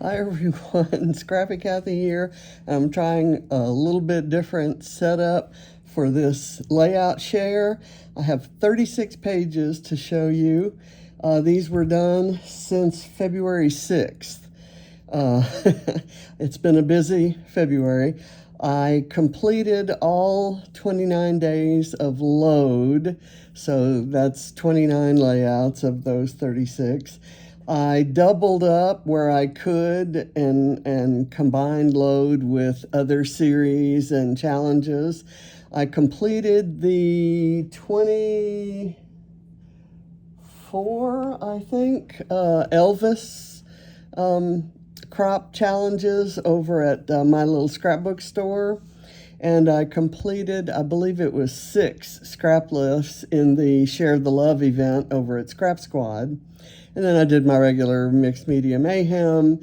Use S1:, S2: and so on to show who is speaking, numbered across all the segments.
S1: Hi everyone, Scrappy Kathy here. I'm trying a little bit different setup for this layout share. I have 36 pages to show you. These were done since February 6th. It's been a busy February. I completed all 29 days of load, so that's 29 layouts of those 36. I doubled up where I could and combined load with other series and challenges. I completed the 24, I think, Elvis crop challenges over at my little scrapbook store. And I completed, I believe it was 6 scrap lifts in the Share the Love event over at Scrap Squad. And then I did my regular mixed media mayhem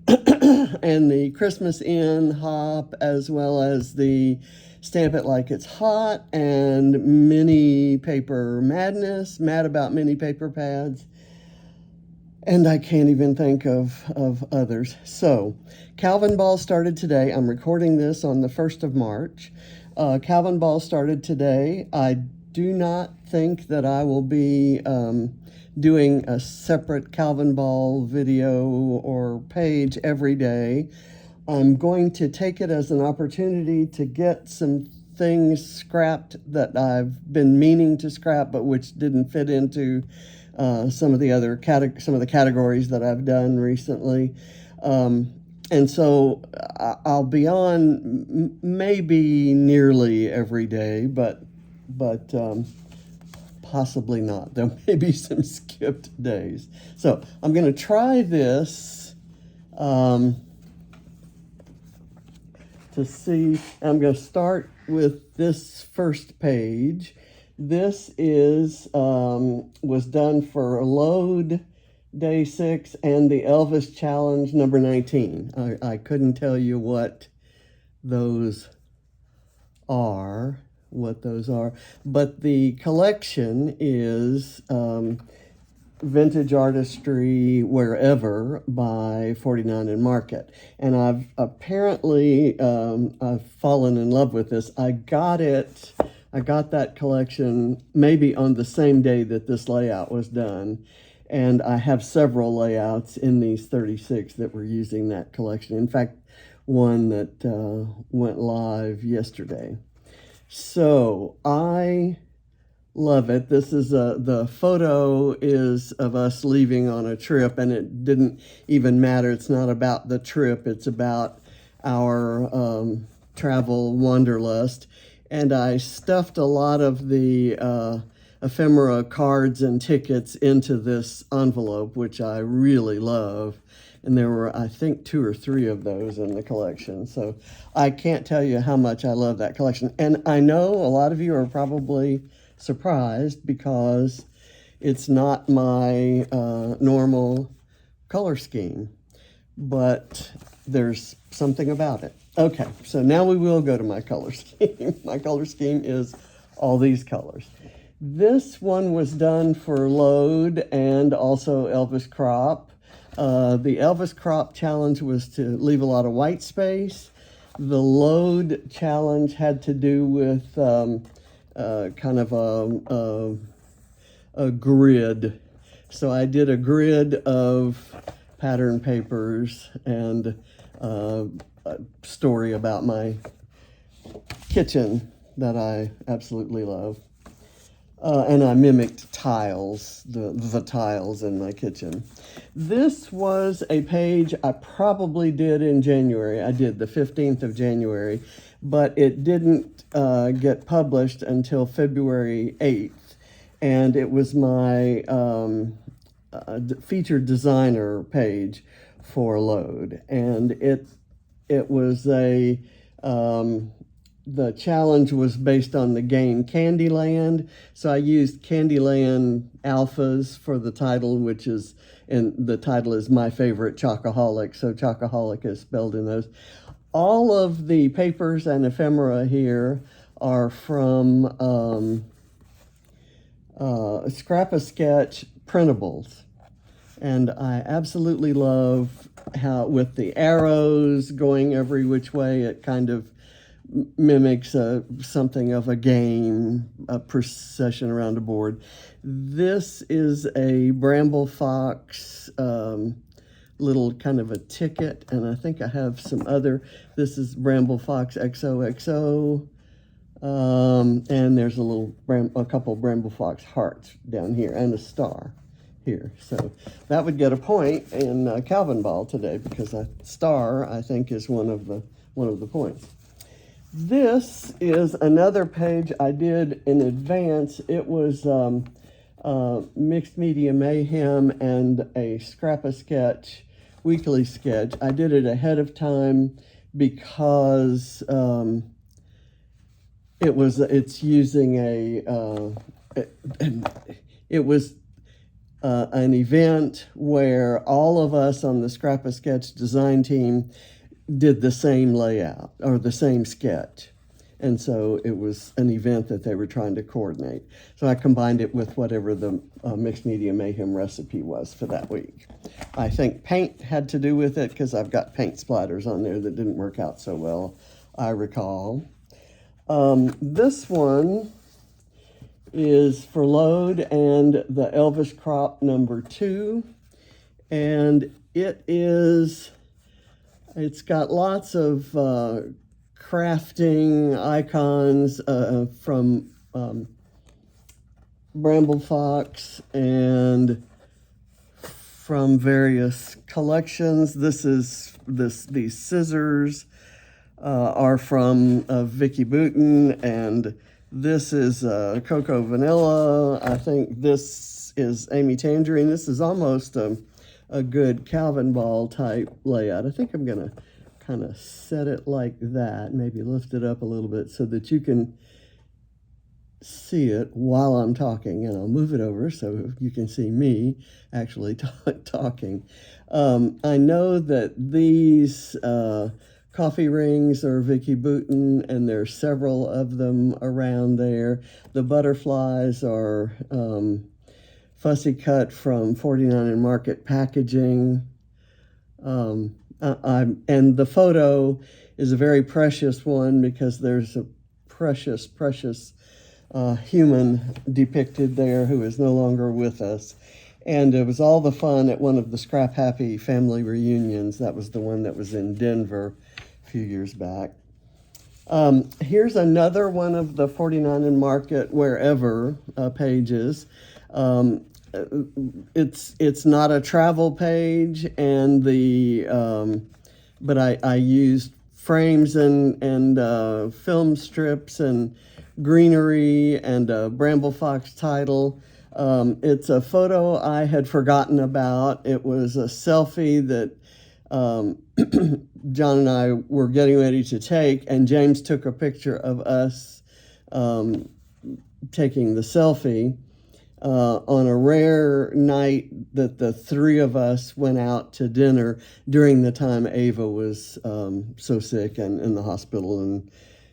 S1: and the Christmas in hop, as well as the Stamp It Like It's Hot and mini paper madness, mad about mini paper pads. And I can't even think of others. So Calvinball started today. I'm recording this on the 1st of March. Calvinball started today. I do not think that I will be doing a separate Calvinball video or page every day. I'm going to take it as an opportunity to get some things scrapped that I've been meaning to scrap, but which didn't fit into some of the categories that I've done recently. And so I'll be on maybe nearly every day, but possibly not. There may be some skipped days. So I'm going to try this to see. I'm going to start with this first page. This is was done for load day 6 and the Elvis challenge number 19. I couldn't tell you what those are, but the collection is Vintage Artistry Wherever by 49 and Market. And I've apparently I've fallen in love with this. I got that collection maybe on the same day that this layout was done. And I have several layouts in these 36 that were using that collection. In fact, one that went live yesterday. So I love it. This is the photo is of us leaving on a trip, and it didn't even matter. It's not about the trip. It's about our travel wanderlust. And I stuffed a lot of the ephemera cards and tickets into this envelope, which I really love. And there were, I think, 2 or 3 of those in the collection. So I can't tell you how much I love that collection. And I know a lot of you are probably surprised because it's not my normal color scheme. But there's something about it. Okay, so now we will go to my color scheme. My color scheme is all these colors. This one was done for load and also Elvis crop. The Elvis crop challenge was to leave a lot of white space. The load challenge had to do with kind of a grid. So I did a grid of pattern papers and a story about my kitchen that I absolutely love. And I mimicked tiles, the tiles in my kitchen. This was a page I probably did in January. I did the 15th of January, but it didn't get published until February 8th. And it was my featured designer page for load. And it was the challenge was based on the game Candyland. So I used Candyland alphas for the title, and the title is My Favorite Chocoholic. So Chocoholic is spelled in those. All of the papers and ephemera here are from Scrap-A-Sketch printables. And I absolutely love how with the arrows going every which way, it kind of mimics something of a game, a procession around a board. This is a Bramble Fox little kind of a ticket, and I think I have some other. This is Bramble Fox XOXO, and there's a couple Bramble Fox hearts down here and a star here. So that would get a point in Calvinball today, because a star, I think, is one of the points. This is another page I did in advance. It was Mixed Media Mayhem and a Scrap-A-Sketch weekly sketch. I did it ahead of time because it's using it was an event where all of us on the Scrap-A-Sketch design team did the same layout or the same sketch. And so it was an event that they were trying to coordinate. So I combined it with whatever the Mixed Media Mayhem recipe was for that week. I think paint had to do with it, because I've got paint splatters on there that didn't work out so well, I recall. This one is for Load and the Elvis Crop #2. And it's got lots of crafting icons from Bramble Fox and from various collections. These scissors are from Vicki Boutin, and this is Cocoa Vanilla. I think this is Amy Tangerine. This is almost a good Calvinball type layout. I think I'm gonna kind of set it like that, maybe lift it up a little bit so that you can see it while I'm talking, and I'll move it over so you can see me actually talking. I know that these coffee rings are Vicki Boutin, and there's several of them around there. The butterflies are fussy cut from 49 and Market Packaging. And the photo is a very precious one, because there's a precious human depicted there who is no longer with us. And it was all the fun at one of the Scrap Happy family reunions. That was the one that was in Denver a few years back. Here's another one of the 49 and Market Wherever pages. It's not a travel page, and but I used frames and film strips and greenery and a Bramble Fox title. It's a photo I had forgotten about. It was a selfie that John and I were getting ready to take, and James took a picture of us taking the selfie. On a rare night that the three of us went out to dinner during the time Ava was so sick and in the hospital and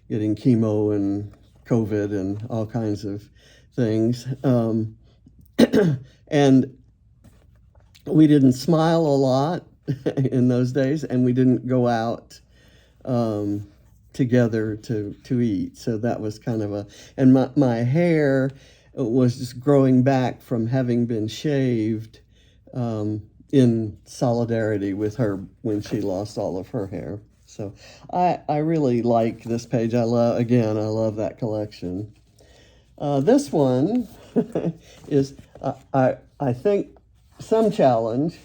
S1: getting chemo and COVID and all kinds of things. And we didn't smile a lot in those days, and we didn't go out together to eat. So that was kind of and my hair was just growing back from having been shaved in solidarity with her when she lost all of her hair. So I really like this page. I love that collection. This one is, I think some challenge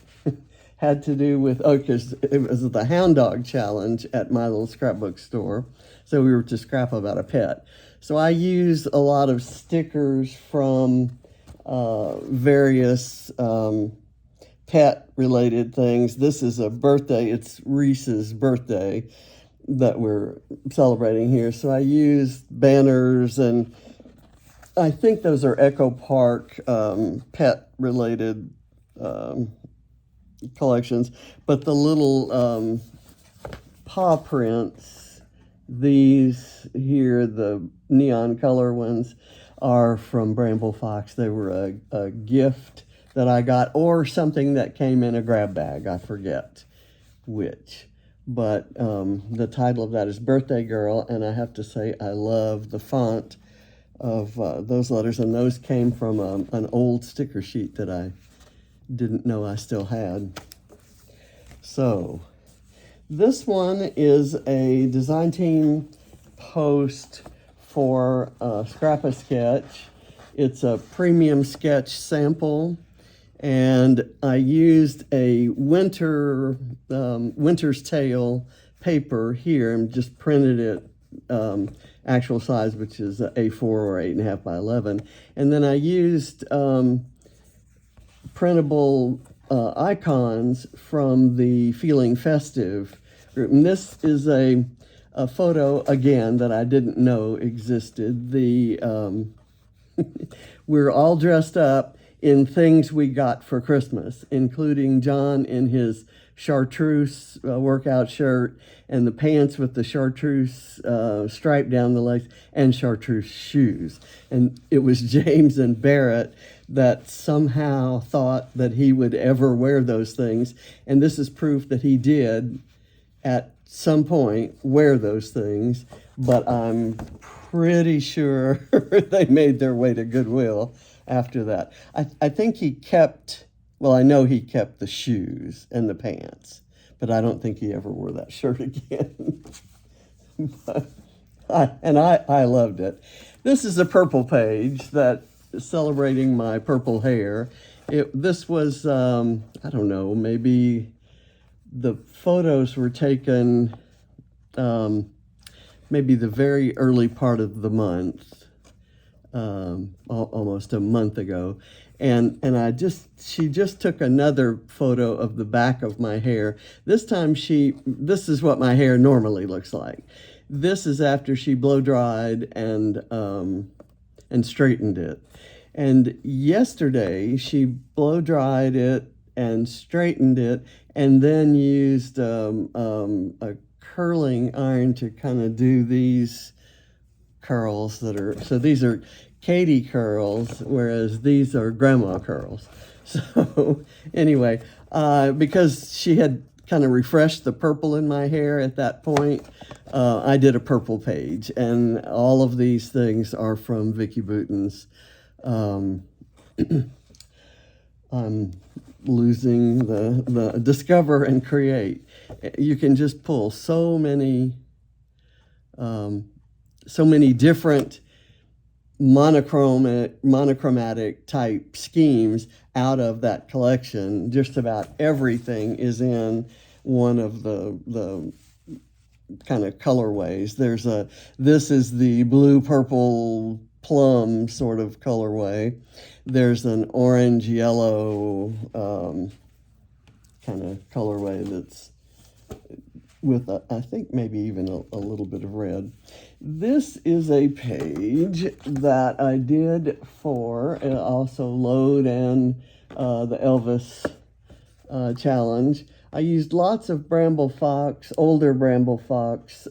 S1: had to do with, because it was the Hound Dog Challenge at my little scrapbook store. So we were to scrap about a pet. So I used a lot of stickers from various pet-related things. This is a birthday. It's Reese's birthday that we're celebrating here. So I used banners, and I think those are Echo Park pet-related collections. But the little paw prints, these here, the neon color ones, are from Bramble Fox. They were a gift that I got, or something that came in a grab bag, I forget. which. But the title of that is Birthday Girl, and I have to say I love the font of those letters, and those came from an old sticker sheet that I didn't know I still had. So this one is a design team post for Scrap-A-Sketch. It's a premium sketch sample, and I used a Winter's Tale paper here and just printed it actual size, which is A4 or 8.5 by 11. And then I used printable icons from the Feeling Festive group. And this is a photo, again, that I didn't know existed. We're all dressed up in things we got for Christmas, including John in his chartreuse workout shirt and the pants with the chartreuse stripe down the legs and chartreuse shoes. And it was James and Barrett that somehow thought that he would ever wear those things. And this is proof that he did at some point wear those things, but I'm pretty sure they made their way to Goodwill after that. I think he kept, well, I know he kept the shoes and the pants, but I don't think he ever wore that shirt again. But I loved it. This is a purple page that is celebrating my purple hair. This was, I don't know, maybe the photos were taken maybe the very early part of the month, almost a month ago. And she just took another photo of the back of my hair. This time this is what my hair normally looks like. This is after she blow dried and straightened it. And yesterday she blow dried it and straightened it, and then used a curling iron to kind of do these curls so these are Katie curls, whereas these are grandma curls. So anyway, because she had kind of refreshed the purple in my hair at that point, I did a purple page, and all of these things are from Vicki Boutin's I'm losing the Discover and Create. You can just pull so many different monochromatic type schemes out of that collection. Just about everything is in one of the kind of colorways. This is the blue, purple, plum sort of colorway. There's an orange, yellow kind of colorway that's with, I think, maybe even a little bit of red. This is a page that I did for also Load and the Elvis challenge. I used lots of Bramble Fox, older Bramble Fox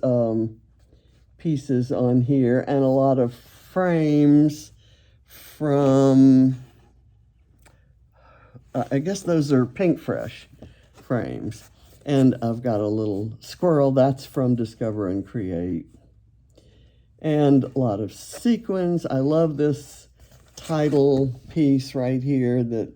S1: pieces on here, and a lot of frames from, I guess those are Pink Fresh frames. And I've got a little squirrel, that's from Discover and Create. And a lot of sequins. I love this title piece right here that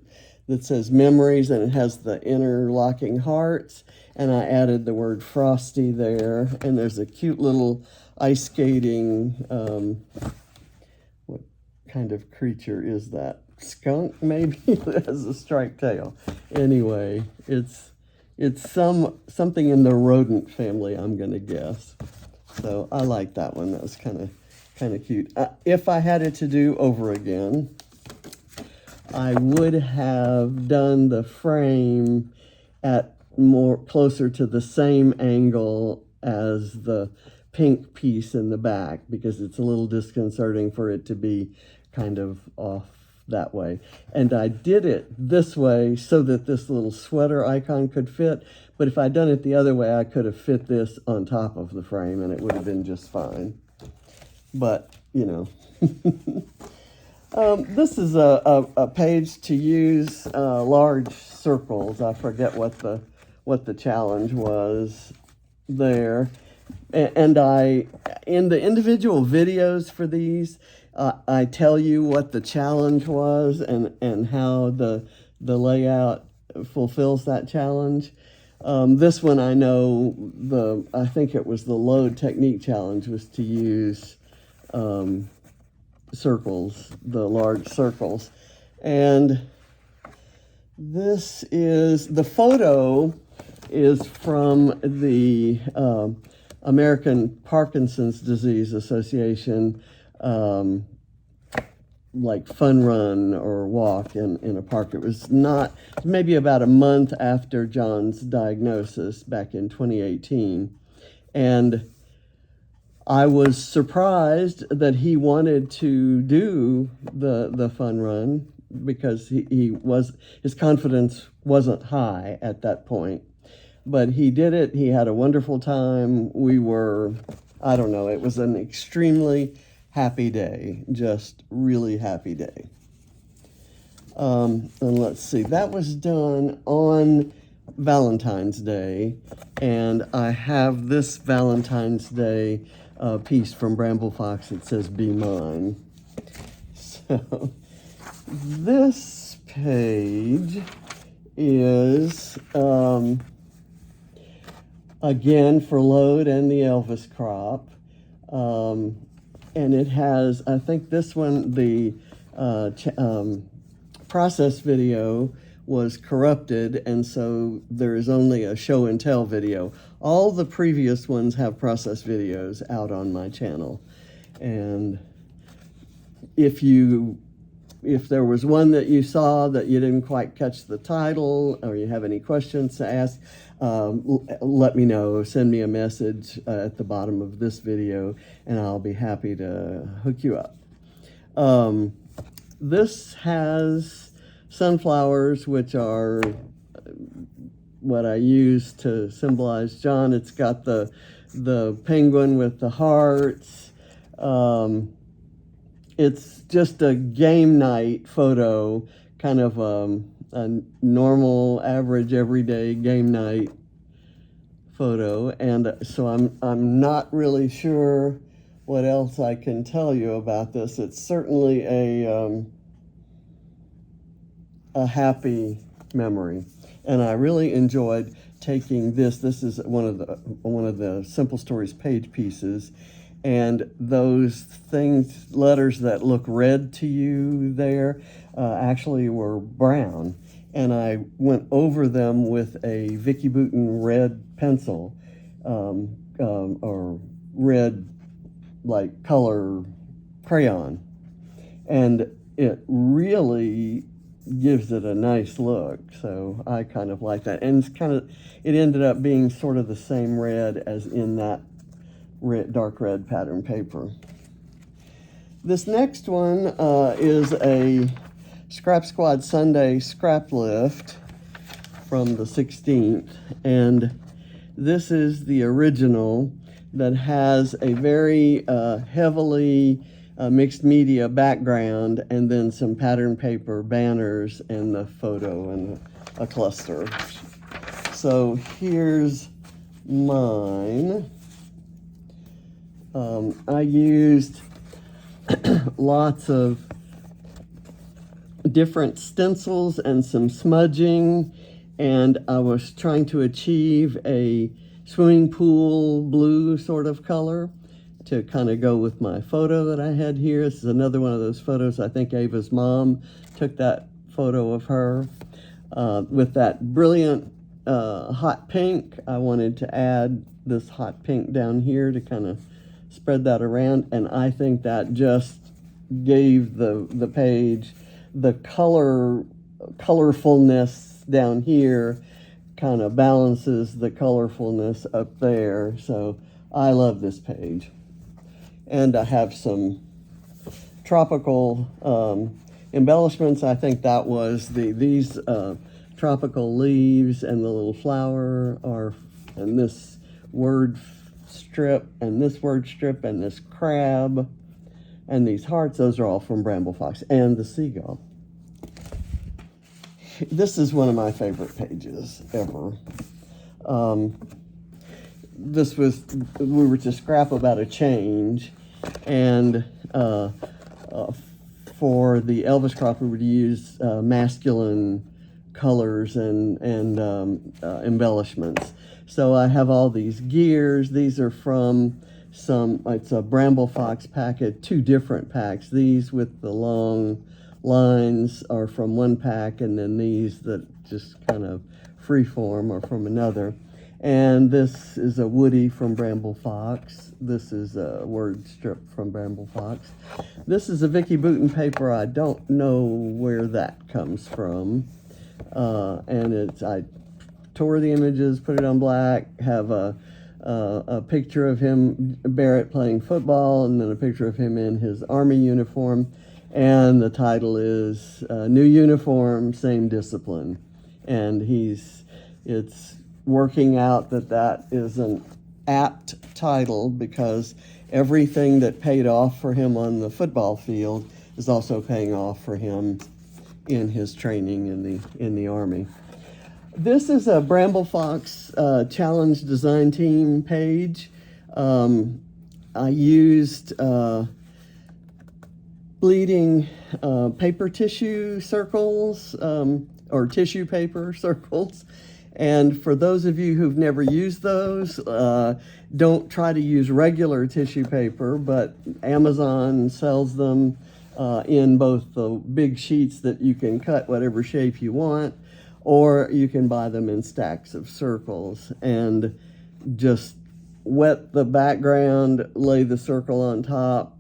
S1: says Memories, and it has the interlocking hearts. And I added the word Frosty there. And there's a cute little ice skating, what kind of creature is that? Skunk, maybe? It has a striped tail. Anyway, it's something in the rodent family, I'm going to guess. So I like that one. That was kind of cute. If I had it to do over again, I would have done the frame at closer to the same angle as the pink piece in the back, because it's a little disconcerting for it to be kind of off that way. And I did it this way so that this little sweater icon could fit, but if I'd done it the other way, I could have fit this on top of the frame and it would have been just fine. But, you know. This is a page to use large circles. I forget what what the challenge was there. And in the individual videos for these, I tell you what the challenge was and how the layout fulfills that challenge. This one I know, I think it was the load technique challenge, was to use circles, the large circles. And the photo is from the American Parkinson's Disease Association, like fun run or walk in a park. It was maybe about a month after John's diagnosis back in 2018. And I was surprised that he wanted to do the fun run, because his confidence wasn't high at that point. But he did it. He had a wonderful time. We were, I don't know, it was an extremely happy day, just really happy day. And let's see, that was done on Valentine's Day, and I have this Valentine's Day piece from Bramble Fox. It says, "Be Mine." So this page is again for Load and the Elvis crop, and it has, I think this one, the process video was corrupted, and so there is only a show and tell video. All the previous ones have process videos out on my channel, and if there was one that you saw that you didn't quite catch the title, or you have any questions to ask, let me know. Send me a message at the bottom of this video, and I'll be happy to hook you up. This has sunflowers, which are what I use to symbolize John. It's got the penguin with the hearts. It's just a game night photo, kind of a normal, average, everyday game night photo. And so I'm not really sure what else I can tell you about this. It's certainly a happy memory, and I really enjoyed taking this. This is one of the Simple Stories page pieces. And those letters that look red to you there, actually were brown. And I went over them with a Vicki Boutin red pencil, or red, like, color crayon. And it really gives it a nice look. So I kind of like that. And it ended up being sort of the same red as in that dark red pattern paper. This next one is a Scrap Squad Sunday scrap lift from the 16th, and this is the original that has a very heavily mixed media background, and then some pattern paper banners and the photo and a cluster. So here's mine. I used lots of different stencils and some smudging, and I was trying to achieve a swimming pool blue sort of color to kind of go with my photo that I had here. This is another one of those photos. I think Ava's mom took that photo of her. With that brilliant hot pink, I wanted to add this hot pink down here to kind of spread that around, and I think that just gave the page the colorfulness down here, kind of balances the colorfulness up there. So I love this page. And I have some tropical embellishments. I think that was these tropical leaves and the little flower and this word strip and this word strip and this crab and these hearts. Those are all from Bramble Fox, and the seagull. This is one of my favorite pages ever. We were to scrap about a change, and for the Elvis crop, we would use masculine colors and embellishments. So I have all these gears. These are from it's a Bramble Fox packet, 2 different packs. These with the long lines are from one pack, and then these that just kind of freeform are from another. And this is a Woody from Bramble Fox. This is a word strip from Bramble Fox. This is a Vicki Boutin paper. I don't know where that comes from. And I tore the images, put it on black, have a picture of him, Barrett, playing football, and then a picture of him in his Army uniform. And the title is New Uniform, Same Discipline. And it's working out that is an apt title, because everything that paid off for him on the football field is also paying off for him in his training in the Army. This is a Bramble Fox Challenge Design Team page. I used bleeding paper tissue circles, or tissue paper circles. And for those of you who've never used those, don't try to use regular tissue paper, but Amazon sells them in both the big sheets that you can cut whatever shape you want, or you can buy them in stacks of circles, and just wet the background, lay the circle on top,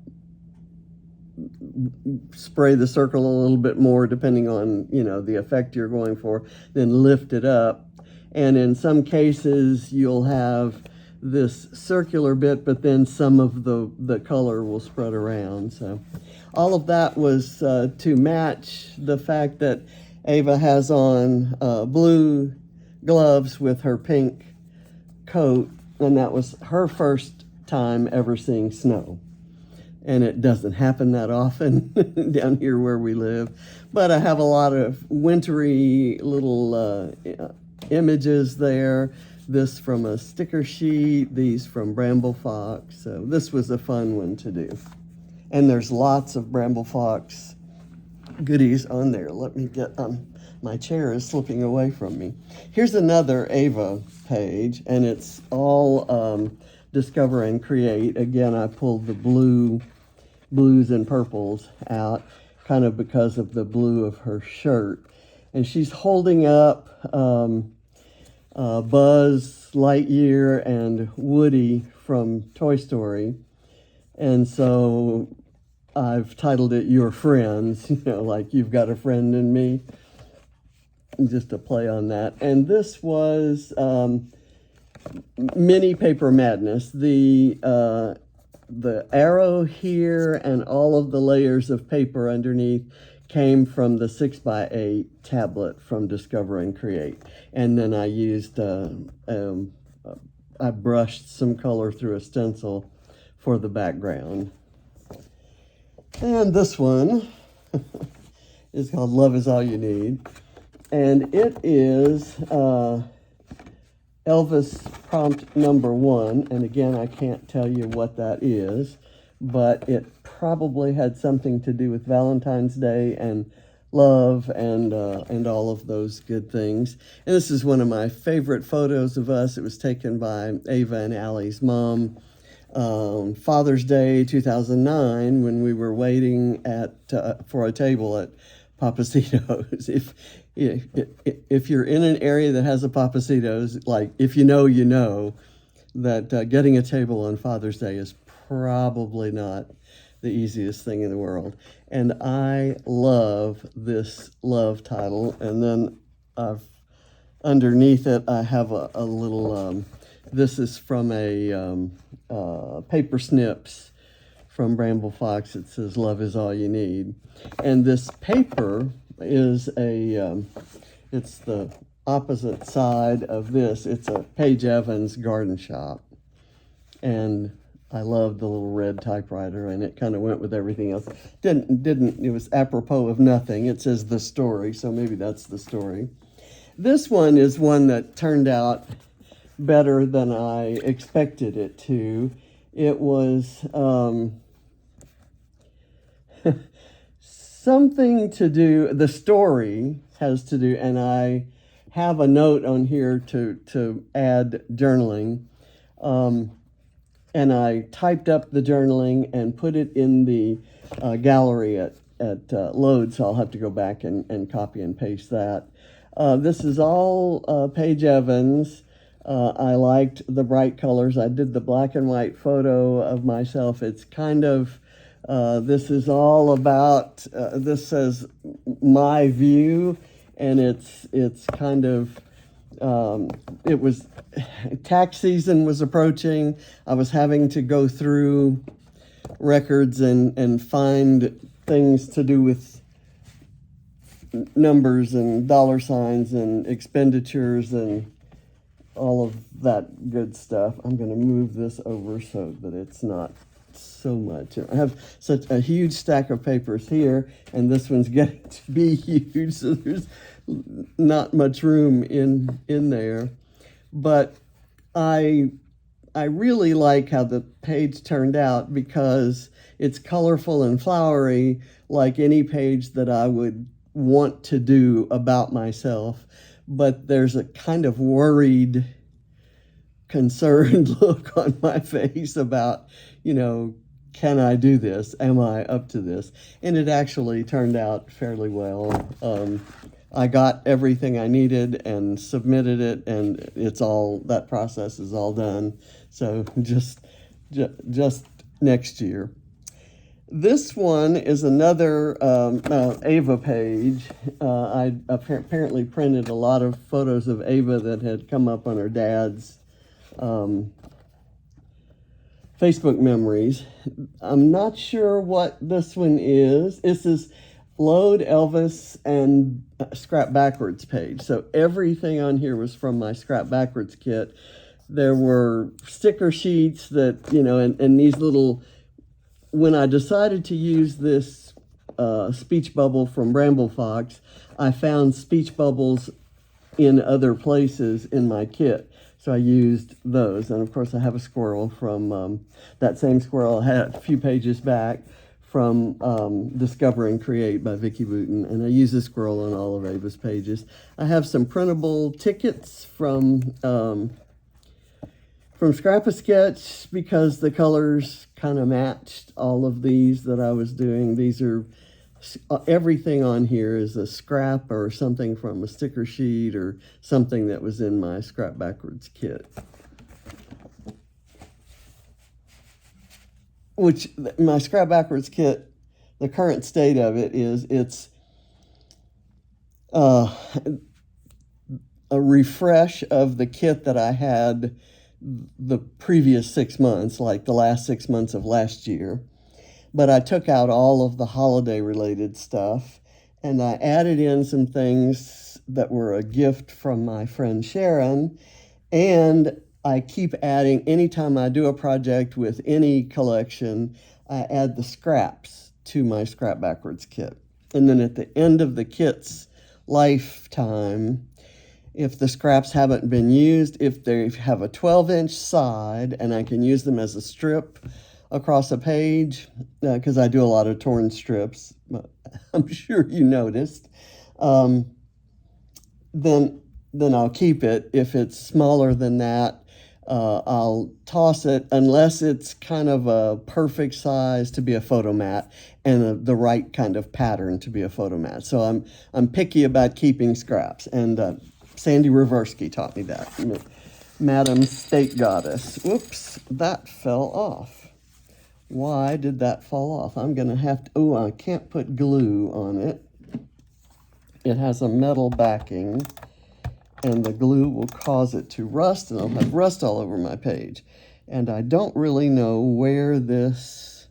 S1: spray the circle a little bit more depending on the effect you're going for, then lift it up. And in some cases you'll have this circular bit, but then some of the color will spread around. So all of that was to match the fact that Ava has on blue gloves with her pink coat, and that was her first time ever seeing snow. And it doesn't happen that often down here where we live. But I have a lot of wintry little images there. This from a sticker sheet, these from Bramble Fox. So this was a fun one to do. And there's lots of Bramble Fox goodies on there. Let me get, my chair is slipping away from me. Here's another Ava page, and it's all Discover and Create. Again, I pulled the blues and purples out, kind of because of the blue of her shirt. And she's holding up Buzz Lightyear and Woody from Toy Story. And so I've titled it Your Friends, like you've got a friend in me, just a play on that. And this was Mini Paper Madness. The arrow here and all of the layers of paper underneath came from the 6x8 tablet from Discover and Create. And then I used, I brushed some color through a stencil for the background. And this one is called Love Is All You Need. And it is Elvis prompt number 1. And again, I can't tell you what that is, but it probably had something to do with Valentine's Day and love and all of those good things. And this is one of my favorite photos of us. It was taken by Ava and Allie's mom Father's Day 2009, when we were waiting for a table at Papacito's. If you're in an area that has a Papacito's, like if you know that getting a table on Father's Day is probably not the easiest thing in the world. And I love this love title. And then underneath it, I have a little, this is from a Paper Snips from Bramble Fox. It says, Love Is All You Need. And this paper is it's the opposite side of this. It's a Paige Evans Garden Shop. And I love the little red typewriter, and it kind of went with everything else. It was apropos of nothing. It says the story, so maybe that's the story. This one is one that turned out better than I expected it to. It was something to do, the story has to do, and I have a note on here to add journaling. And I typed up the journaling and put it in the gallery at Load, so I'll have to go back and copy and paste that. This is all Paige Evans. I liked the bright colors. I did the black and white photo of myself. It's kind of, this is all about, this says my view, and it's kind of, it was, tax season was approaching. I was having to go through records and find things to do with numbers and dollar signs and expenditures and all of that good stuff. I'm going to move this over so that it's not so much. I have such a huge stack of papers here, and this one's getting to be huge, so there's not much room in there. But I really like how the page turned out because it's colorful and flowery, like any page that I would want to do about myself. But there's a kind of worried, concerned look on my face about, can I do this? Am I up to this? And it actually turned out fairly well. I got everything I needed and submitted it, and that process is all done. So just next year. This one is another Ava page. I apparently printed a lot of photos of Ava that had come up on her dad's Facebook memories. I'm not sure what this one is. This is Load, Elvis, and Scrap Backwards page. So everything on here was from my Scrap Backwards kit. There were sticker sheets that, and these little, when I decided to use this speech bubble from Bramble Fox, I found speech bubbles in other places in my kit. So I used those. And of course I have a squirrel from that same squirrel I had a few pages back from Discover and Create by Vicki Boutin. And I use the squirrel on all of Ava's pages. I have some printable tickets from Scrap-A-Sketch because the colors kind of matched all of these that I was doing. These are, everything on here is a scrap or something from a sticker sheet or something that was in my Scrap Backwards kit. Which, my Scrap Backwards kit, the current state of it is it's a refresh of the kit that I had the previous 6 months, like the last 6 months of last year. But I took out all of the holiday related stuff and I added in some things that were a gift from my friend Sharon. And I keep adding, anytime I do a project with any collection, I add the scraps to my Scrap Backwards kit. And then at the end of the kit's lifetime, if the scraps haven't been used, if they have a 12-inch side and I can use them as a strip across a page, because I do a lot of torn strips, I'm sure you noticed, then I'll keep it. If it's smaller than that, I'll toss it unless it's kind of a perfect size to be a photo mat and the right kind of pattern to be a photo mat. So I'm picky about keeping scraps, and Sandy Reversky taught me that. Madam State Goddess. Whoops, that fell off. Why did that fall off? I'm going to have to, I can't put glue on it. It has a metal backing, and the glue will cause it to rust, and I'll have rust all over my page. And I don't really know where this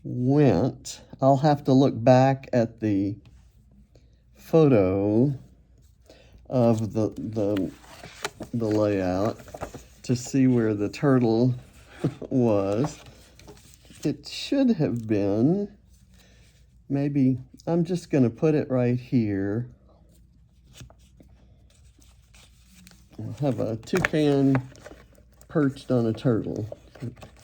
S1: went. I'll have to look back at the photo of the layout to see where the turtle was. It should have been, maybe, I'm just going to put it right here. have a toucan perched on a turtle.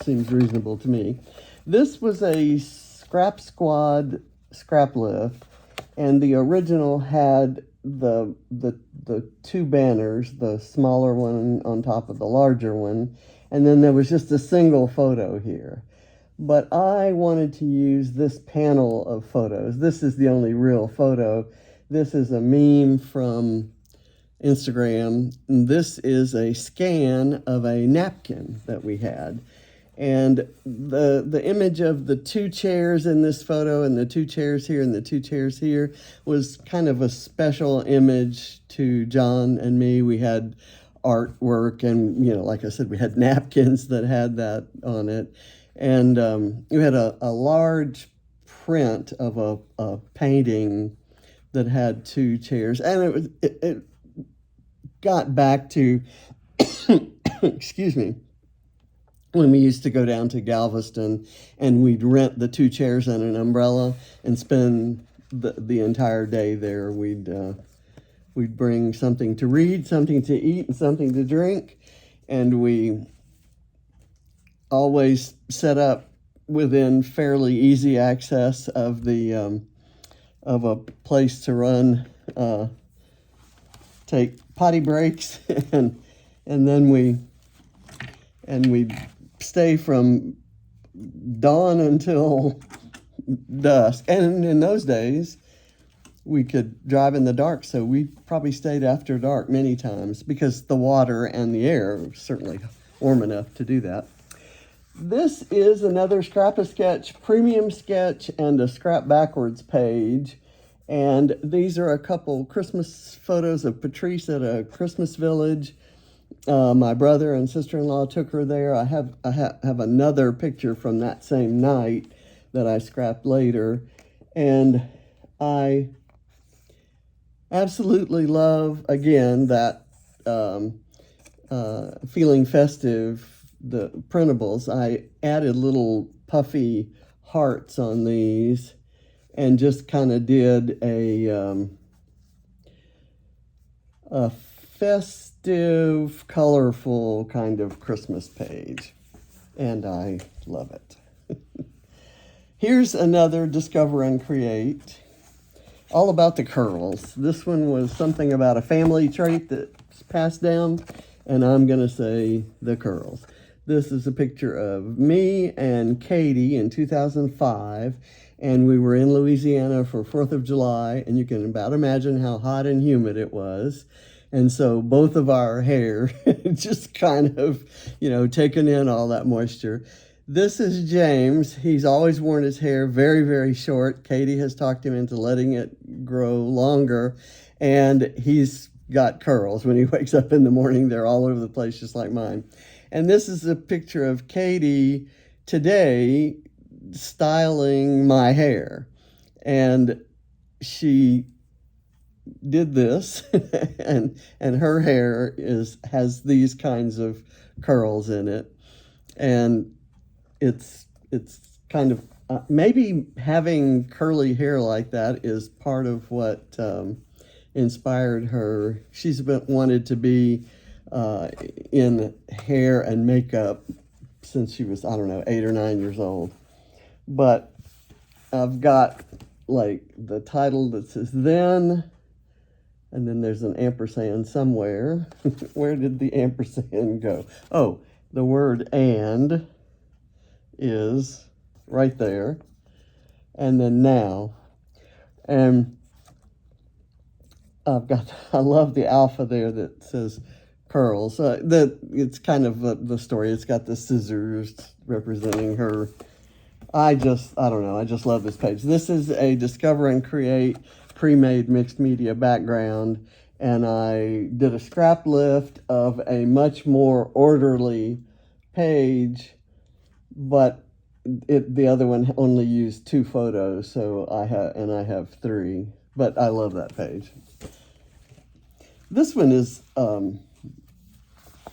S1: Seems reasonable to me. This was a Scrap Squad scrap lift, and the original had the two banners, the smaller one on top of the larger one, and then there was just a single photo here. But I wanted to use this panel of photos. This is the only real photo. This is a meme from Instagram. And this is a scan of a napkin that we had. And the image of the two chairs in this photo and the two chairs here and the two chairs here was kind of a special image to John and me. We had artwork and, like I said, we had napkins that had that on it. And we had a large print of a painting that had two chairs. And it got back to, excuse me, when we used to go down to Galveston and we'd rent the two chairs and an umbrella and spend the entire day there. We'd bring something to read, something to eat, and something to drink. And we always set up within fairly easy access of the of a place to run, take potty breaks, and then we stay from dawn until dusk. And in those days, we could drive in the dark, so we probably stayed after dark many times because the water and the air were certainly warm enough to do that. This is another Scrap-A-Sketch premium sketch and a Scrap Backwards page. And these are a couple Christmas photos of Patrice at a Christmas village. My brother and sister-in-law took her there. I have another picture from that same night that I scrapped later. And I absolutely love, again, that Feeling Festive, the printables. I added little puffy hearts on these and just kind of did a festive, colorful kind of Christmas page. And I love it. Here's another Discover and Create, all about the curls. This one was something about a family trait that's passed down, and I'm going to say the curls. This is a picture of me and Katie in 2005, and we were in Louisiana for 4th of July, and you can about imagine how hot and humid it was. And so both of our hair just kind of, taken in all that moisture. This is James. He's always worn his hair very, very short. Katie has talked him into letting it grow longer, and he's got curls. When he wakes up in the morning, they're all over the place, just like mine. And this is a picture of Katie today styling my hair. And she did this, and her hair has these kinds of curls in it. And it's kind of, maybe having curly hair like that is part of what inspired her. She's wanted to be in hair and makeup since she was, 8 or 9 years old. But I've got the title that says then, and then there's an ampersand somewhere. Where did the ampersand go? Oh, the word and is right there. And then now. And I love the alpha there that says curls. It's kind of the story. It's got the scissors representing her. I just love this page. This is a Discover and Create pre-made mixed media background, and I did a scrap lift of a much more orderly page, but the other one only used 2 photos, so I have 3, but I love that page. This one is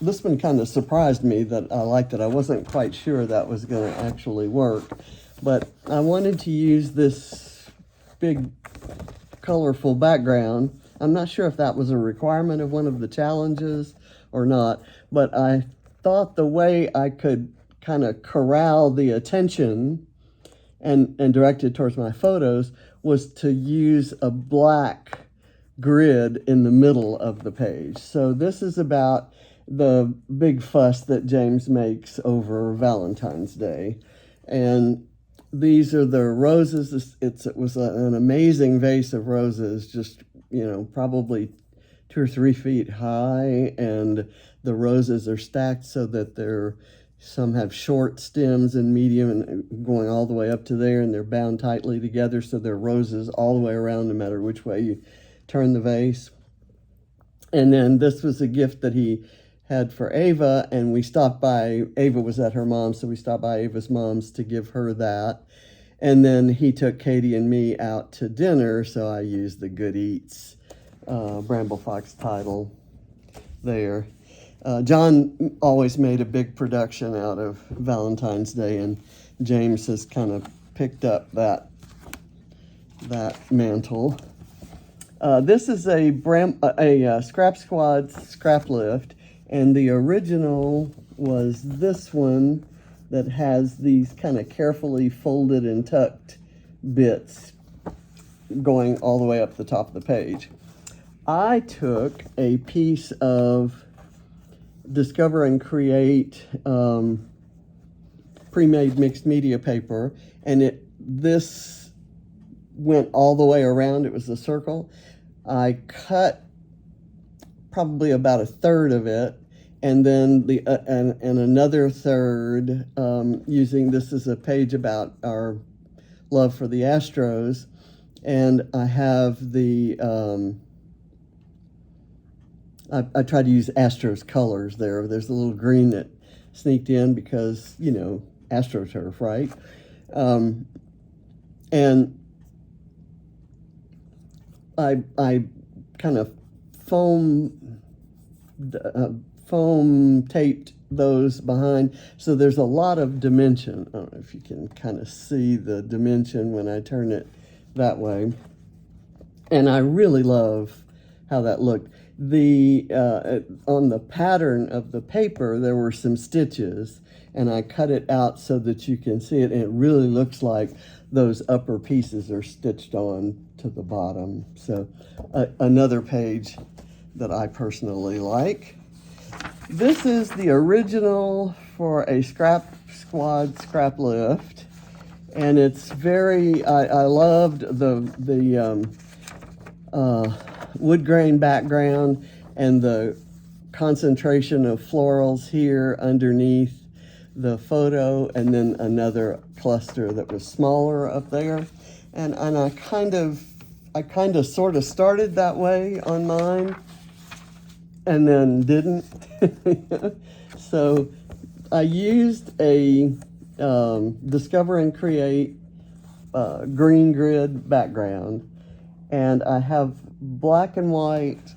S1: this one kind of surprised me that I liked it. I wasn't quite sure that was going to actually work, but I wanted to use this big colorful background. I'm not sure if that was a requirement of one of the challenges or not, but I thought the way I could kind of corral the attention and direct it towards my photos was to use a black grid in the middle of the page. So this is about the big fuss that James makes over Valentine's Day. And these are the roses. It was an amazing vase of roses, just, probably 2 or 3 feet high. And the roses are stacked so that some have short stems and medium and going all the way up to there, and they're bound tightly together. So they're roses all the way around, no matter which way you turn the vase. And then this was a gift that he had for Ava, and we stopped by. Ava was at her mom's, so we stopped by Ava's mom's to give her that. And then he took Katie and me out to dinner, so I used the Good Eats Bramble Fox title there. John always made a big production out of Valentine's Day, and James has kind of picked up that mantle. This is a Scrap Squad scrap lift, and the original was this one that has these kind of carefully folded and tucked bits going all the way up the top of the page. I took a piece of Discover and Create pre-made mixed media paper, and this went all the way around. It was a circle. I cut probably about a third of it, and then and another third using this as a page about our love for the Astros, and I have the I tried to use Astros colors there. There's a little green that sneaked in because, AstroTurf, right? And I kind of foam taped those behind. So there's a lot of dimension. I don't know if you can kind of see the dimension when I turn it that way. And I really love how that looked. On the pattern of the paper, there were some stitches, and I cut it out so that you can see it, and it really looks like those upper pieces are stitched on to the bottom. So another page that I personally like. This is the original for a Scrap Squad scrap lift, and it's I loved the wood grain background and the concentration of florals here underneath the photo, and then another cluster that was smaller up there. And I kind of sort of started that way on mine and then didn't. So I used a Discover and Create green grid background, and I have black and white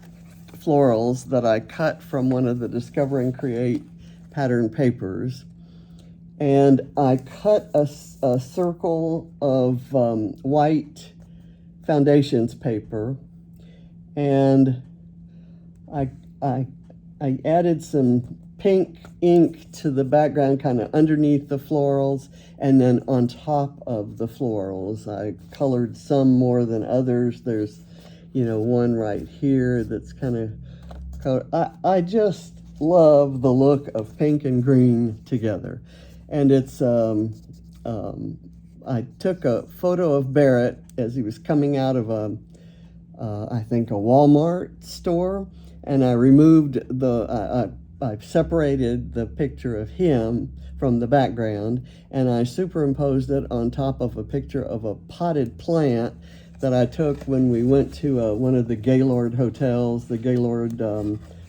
S1: florals that I cut from one of the Discover and Create pattern papers. And I cut a circle of white foundations paper, and I added some pink ink to the background, kind of underneath the florals, and then on top of the florals. I colored some more than others. There's, one right here that's kind of colored. I just love the look of pink and green together. And it's, I took a photo of Barrett as he was coming out of I think a Walmart store, and I removed I separated the picture of him from the background, and I superimposed it on top of a picture of a potted plant that I took when we went to one of the Gaylord hotels, the Gaylord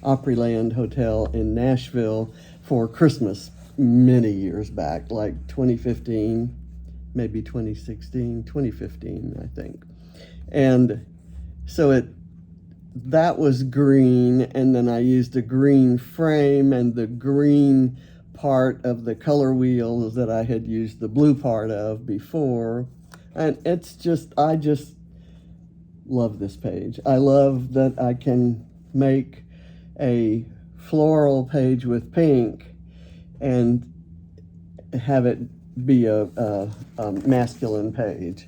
S1: Opryland Hotel in Nashville for Christmas many years back, like 2015, maybe 2015, I think. And so that was green, and then I used a green frame and the green part of the color wheels that I had used the blue part of before. And I just love this page. I love that I can make a floral page with pink and have it be a masculine page.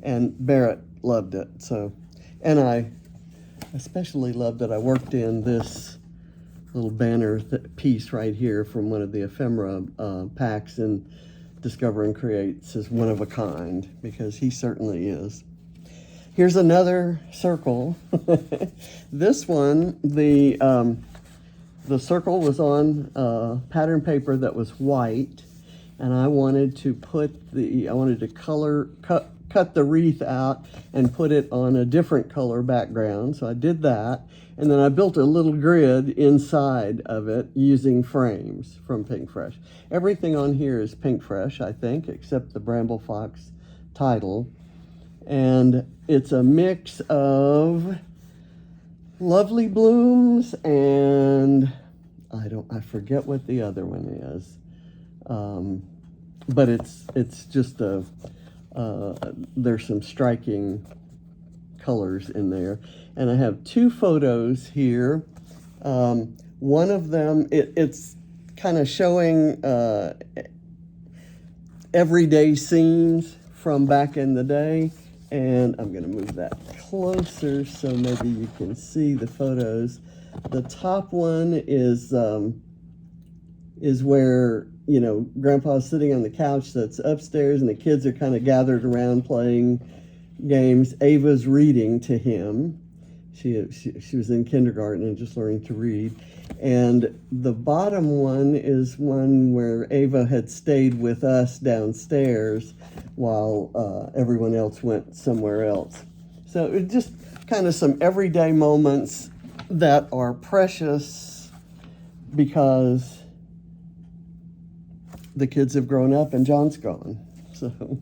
S1: And Barrett loved it. So, and I especially loved that I worked in this little banner piece right here from one of the ephemera packs in Discover and Creates as one of a kind, because he certainly is. Here's another circle. This one, the circle was on pattern paper that was white, and I wanted to cut the wreath out and put it on a different color background. So I did that, and then I built a little grid inside of it using frames from Pink Fresh. Everything on here is Pink Fresh, I think, except the Bramble Fox title. And it's a mix of Lovely Blooms and I forget what the other one is. But it's just there's some striking colors in there. And I have two photos here. One of them, it's kind of showing everyday scenes from back in the day. And I'm going to move that closer so maybe you can see the photos. The top one is where, you know, Grandpa's sitting on the couch that's upstairs and the kids are kind of gathered around playing games. Ava's reading to him. She was in kindergarten and just learning to read. And the bottom one is one where Ava had stayed with us downstairs while everyone else went somewhere else. So it's just kind of some everyday moments that are precious because the kids have grown up and John's gone. So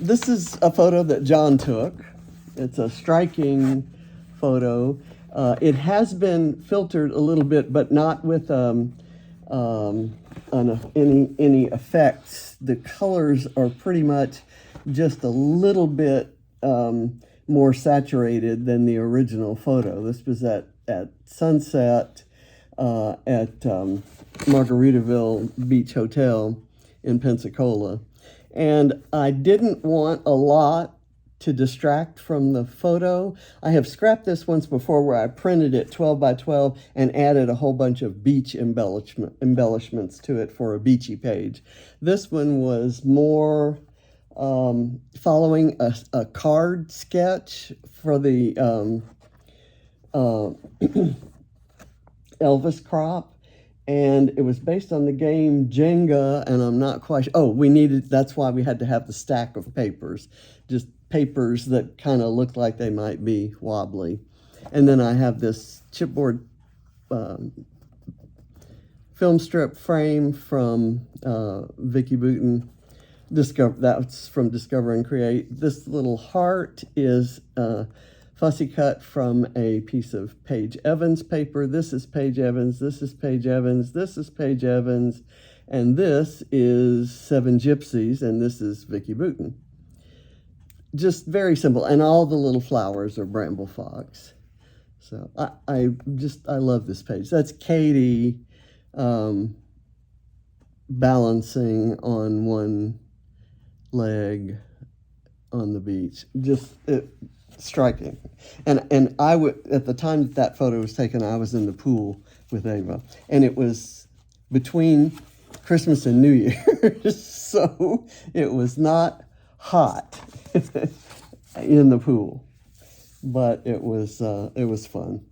S1: this is a photo that John took. It's a striking photo. It has been filtered a little bit, but not with any effects. The colors are pretty much just a little bit more saturated than the original photo. This was at sunset at Margaritaville Beach Hotel in Pensacola. And I didn't want a lot to distract from the photo. I have scrapped this once before where I printed it 12 by 12 and added a whole bunch of beach embellishments to it for a beachy page. This one was more following a card sketch for the Elvis crop, and it was based on the game Jenga, and I'm not quite that's why we had to have the stack of papers, just papers that kind of look like they might be wobbly. And then I have this chipboard film strip frame from Vicki Boutin. That's from Discover and Create. This little heart is fussy cut from a piece of Paige Evans paper. This is Paige Evans, this is Paige Evans, this is Paige Evans, and this is Seven Gypsies, and this is Vicki Boutin. Just very simple, and all the little flowers are Bramble Fox. So I love this page. That's Katie balancing on one leg on the beach. Just striking. And I would, at the time that photo was taken, I was in the pool with Ava, and it was between Christmas and New Year's, so it was not hot in the pool, but it was fun.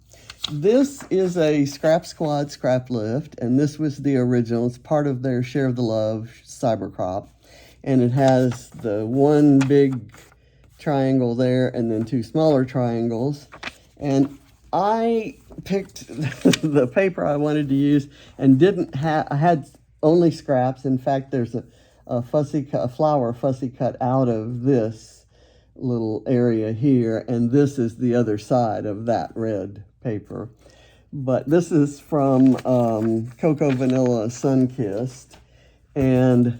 S1: This is a Scrap Squad scrap lift, and this was the original. It's part of their Share of the Love cyber crop, and it has the one big triangle there and then two smaller triangles. And I picked the paper I wanted to use and I had only scraps. In fact, there's a flower fussy cut out of this little area here, and this is the other side of that red paper. But this is from Cocoa Vanilla Sunkissed, and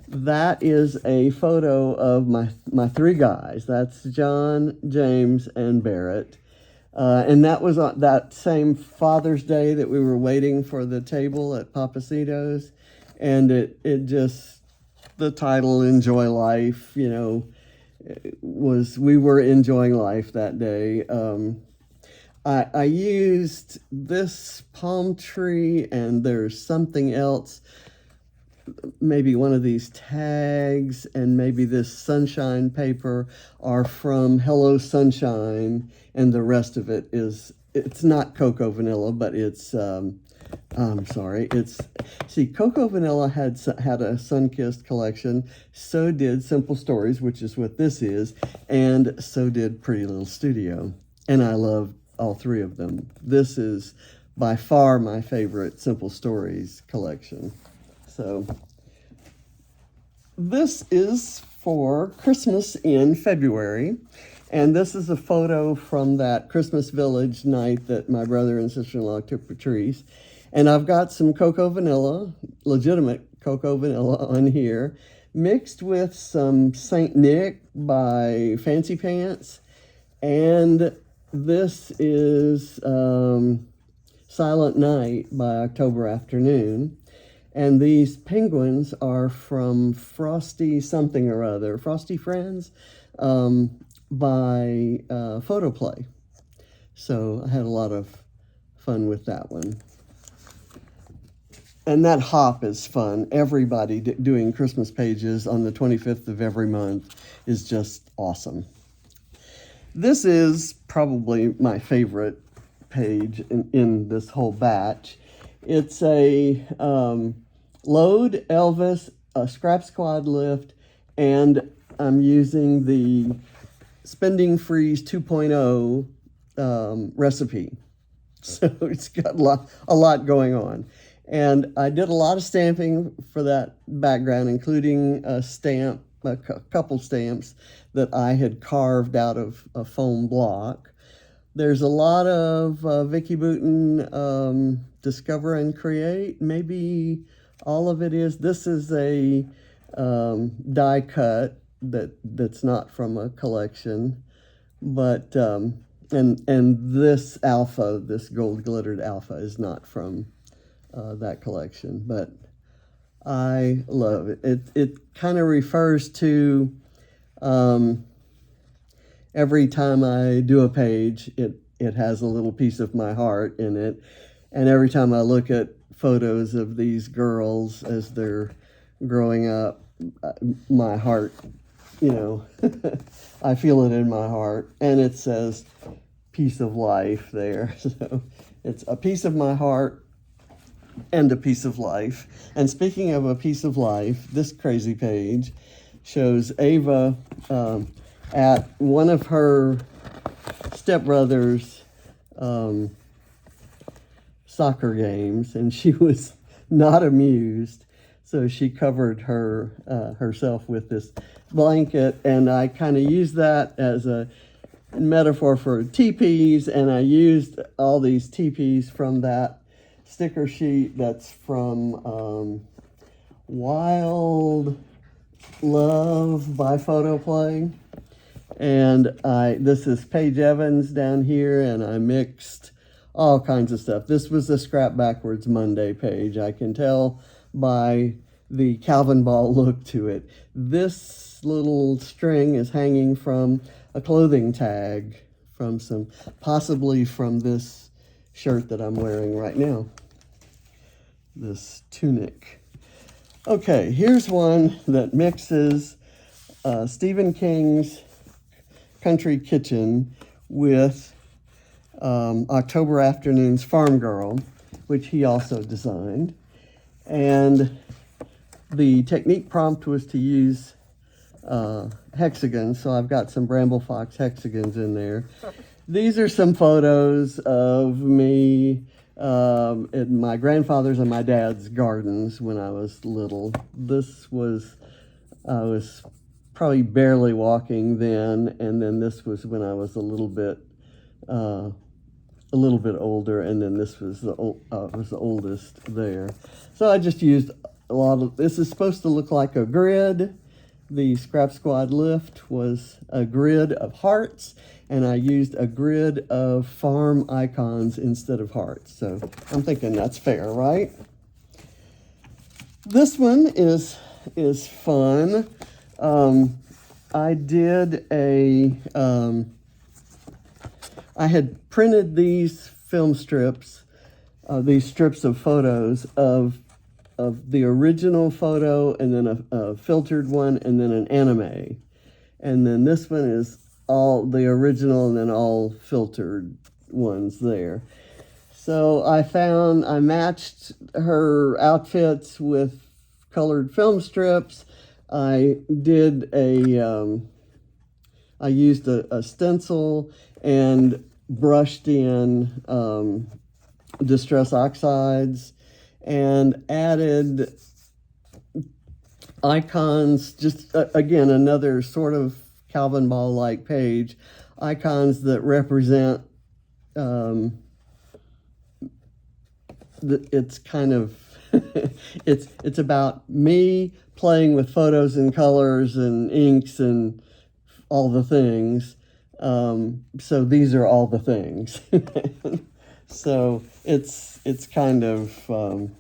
S1: that is a photo of my three guys. That's John, James, and Barrett. And that was on that same Father's Day that we were waiting for the table at Papacito's. And it just, the title, Enjoy Life, you know, we were enjoying life that day. I used this palm tree, and there's something else, maybe one of these tags, and maybe this sunshine paper are from Hello Sunshine, and the rest of it it's not Cocoa Vanilla, but it's I'm sorry, Cocoa Vanilla had a Sunkissed collection, so did Simple Stories, which is what this is, and so did Pretty Little Studio, and I love all three of them. This is by far my favorite Simple Stories collection. So this is for Christmas in February, and this is a photo from that Christmas Village night that my brother and sister-in-law took Patrice. And I've got some Cocoa Vanilla, legitimate Cocoa Vanilla on here, mixed with some Saint Nick by Fancy Pants, and this is Silent Night by October Afternoon. And these penguins are from Frosty something or other, Frosty Friends, by Photoplay. So I had a lot of fun with that one. And that hop is fun. Everybody doing Christmas pages on the 25th of every month is just awesome. This is probably my favorite page in this whole batch. It's a Load, Elvis, a Scrap Squad lift, and I'm using the Spending Freeze 2.0 recipe. So it's got a lot going on. And I did a lot of stamping for that background, including a couple stamps that I had carved out of a foam block. There's a lot of Vicki Boutin Discover and Create. Maybe all of it is. This is a die cut that's not from a collection, but and this alpha, this gold glittered alpha, is not from that collection, but I love it. It kind of refers to every time I do a page, it has a little piece of my heart in it. And every time I look at photos of these girls as they're growing up, my heart, you know, I feel it in my heart. And it says piece of life there. So it's a piece of my heart and a piece of life. And speaking of a piece of life, this crazy page shows Ava at one of her stepbrothers' soccer games, and she was not amused, so she covered herself with this blanket, and I kind of used that as a metaphor for teepees, and I used all these teepees from that sticker sheet that's from Wild Love by Photoplay. And this is Paige Evans down here, and I mixed all kinds of stuff. This was the Scrap Backwards Monday page. I can tell by the Calvinball look to it. This little string is hanging from a clothing tag possibly from this shirt that I'm wearing right now. This tunic. Okay, here's one that mixes Stephen King's Country Kitchen with October Afternoon's Farm Girl, which he also designed. And the technique prompt was to use hexagons, so I've got some Bramble Fox hexagons in there. These are some photos of me in my grandfather's and my dad's gardens when I was little. I was probably barely walking then, and then this was when I was a little bit older, and then this was the oldest there. So I just used a lot of, this is supposed to look like a grid, the Scrap Squad lift was a grid of hearts, and I used a grid of farm icons instead of hearts. So I'm thinking that's fair, right? This one is fun. I did I had printed these film strips, these strips of photos of the original photo, and then a filtered one, and then an anime. And then this one is all the original and then all filtered ones there. So I matched her outfits with colored film strips. I used a stencil and brushed in distress oxides and added icons, just again, another sort of Calvinball-like page, icons that represent, it's kind of, it's about me playing with photos and colors and inks and all the things. So these are all the things. So it's kind of fun.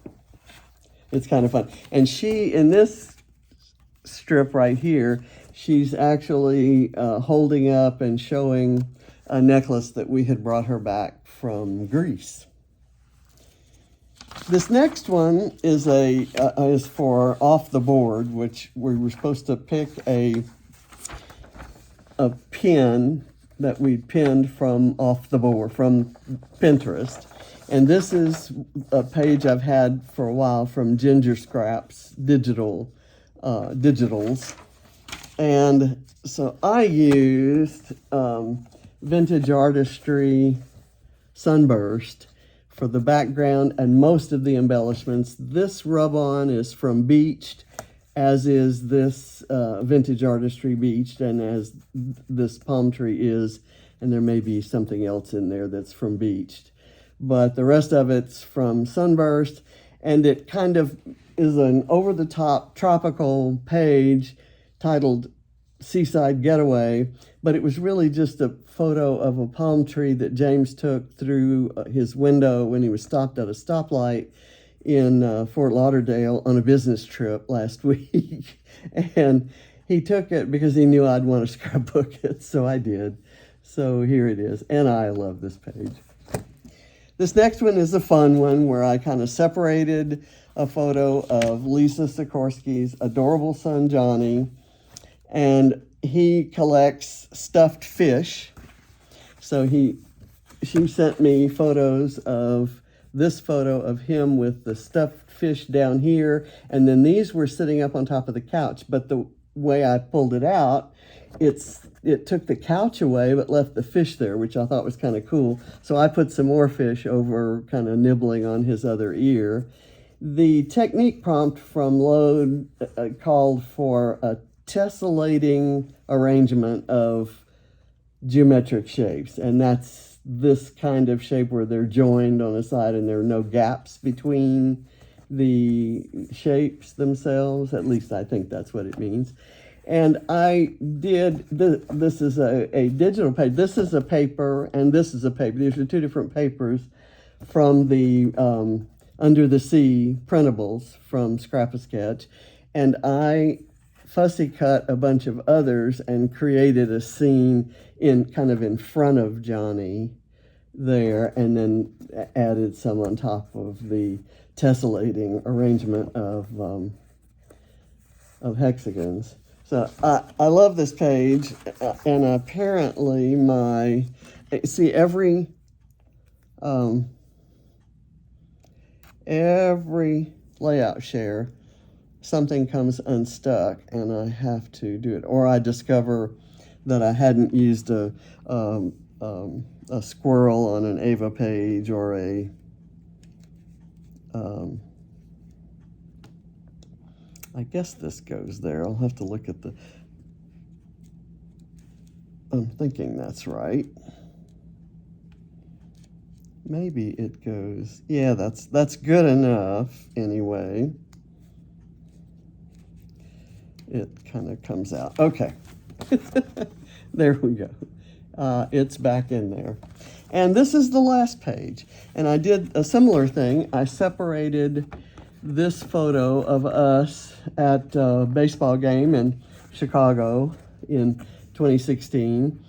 S1: And she, in this strip right here, she's actually holding up and showing a necklace that we had brought her back from Greece. This next one is for off the board, which we were supposed to pick a pin that we'd pinned from off the board, from Pinterest. And this is a page I've had for a while from Ginger Scraps digitals. And so I used Vintage Artistry Sunburst for the background and most of the embellishments. This rub-on is from Beached, as is this Vintage Artistry Beached, and as this palm tree is, and there may be something else in there that's from Beached. But the rest of it's from Sunburst, and it kind of is an over-the-top tropical page titled Seaside Getaway, but it was really just a photo of a palm tree that James took through his window when he was stopped at a stoplight in Fort Lauderdale on a business trip last week. And he took it because he knew I'd want to scrapbook it, so I did. So here it is, and I love this page. This next one is a fun one where I kind of separated a photo of Lisa Sikorsky's adorable son, Johnny, and he collects stuffed fish. So she sent me photos of this photo of him with the stuffed fish down here, and then these were sitting up on top of the couch. But the way I pulled it out, it took the couch away but left the fish there, which I thought was kind of cool. So I put some more fish over, kind of nibbling on his other ear. The technique prompt from Load called for a tessellating arrangement of geometric shapes, and that's this kind of shape where they're joined on a side and there are no gaps between the shapes themselves. At least I think that's what it means. And I did, this is a digital page. This is a paper, and this is a paper. These are two different papers from the Under the Sea printables from Scrap-A-Sketch. And I fussy cut a bunch of others and created a scene in front of Johnny there, and then added some on top of the tessellating arrangement of hexagons. So I love this page, and apparently every layout share, something comes unstuck and I have to do it, or I discover that I hadn't used a squirrel on an Ava page, or I guess this goes there. I'll have to look at I'm thinking that's right. Maybe it goes, yeah, that's good enough anyway. it kind of comes out. Okay. There we go. It's back in there. And this is the last page. And I did a similar thing. I separated this photo of us at a baseball game in Chicago in 2016.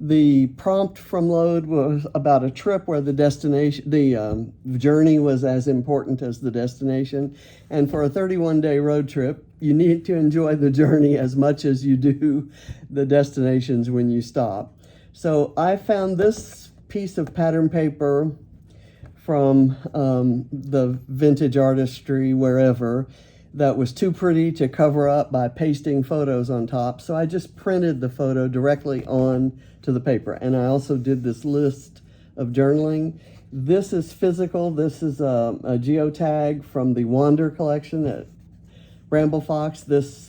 S1: The prompt from Load was about a trip where the destination, the journey was as important as the destination. And for a 31-day road trip, you need to enjoy the journey as much as you do the destinations when you stop. So I found this piece of pattern paper from the vintage artistry wherever that was too pretty to cover up by pasting photos on top. So I just printed the photo directly on to the paper. And I also did this list of journaling. This is physical. This is a geotag from the Wander collection at Bramble Fox. This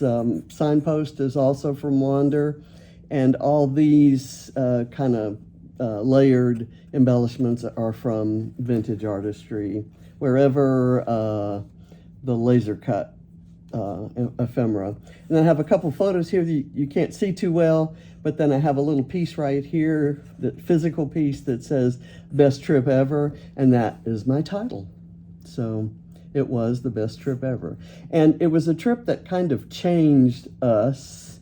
S1: signpost is also from Wander. And all these kind of layered embellishments are from vintage artistry, wherever the laser cut ephemera. And then I have a couple photos here that you can't see too well, but then I have a little piece right here, the physical piece that says Best Trip Ever, and that is my title. So it was the best trip ever. And it was a trip that kind of changed us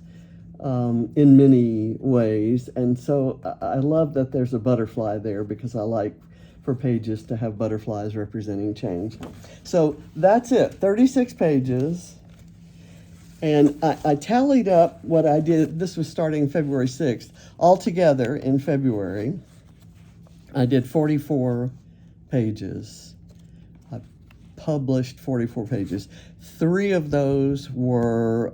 S1: in many ways. And so I love that there's a butterfly there, because I like for pages to have butterflies representing change. So that's it, 36 pages. And I tallied up what I did. This was starting February 6th. Altogether in February, I did 44 pages. I published 44 pages. 3 of those were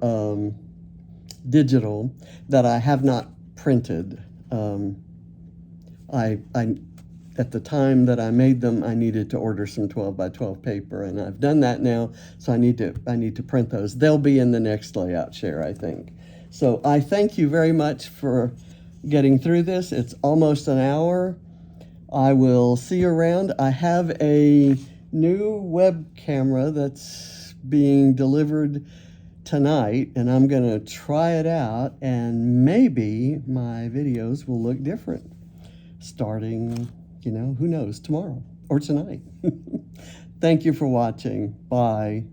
S1: digital that I have not printed. At the time that I made them, I needed to order some 12 by 12 paper, and I've done that now, so I need to print those. They'll be in the next layout share, I think. So I thank you very much for getting through this. It's almost an hour. I will see you around. I have a new web camera that's being delivered tonight, and I'm gonna try it out, and maybe my videos will look different starting, who knows, tomorrow or tonight. Thank you for watching. Bye.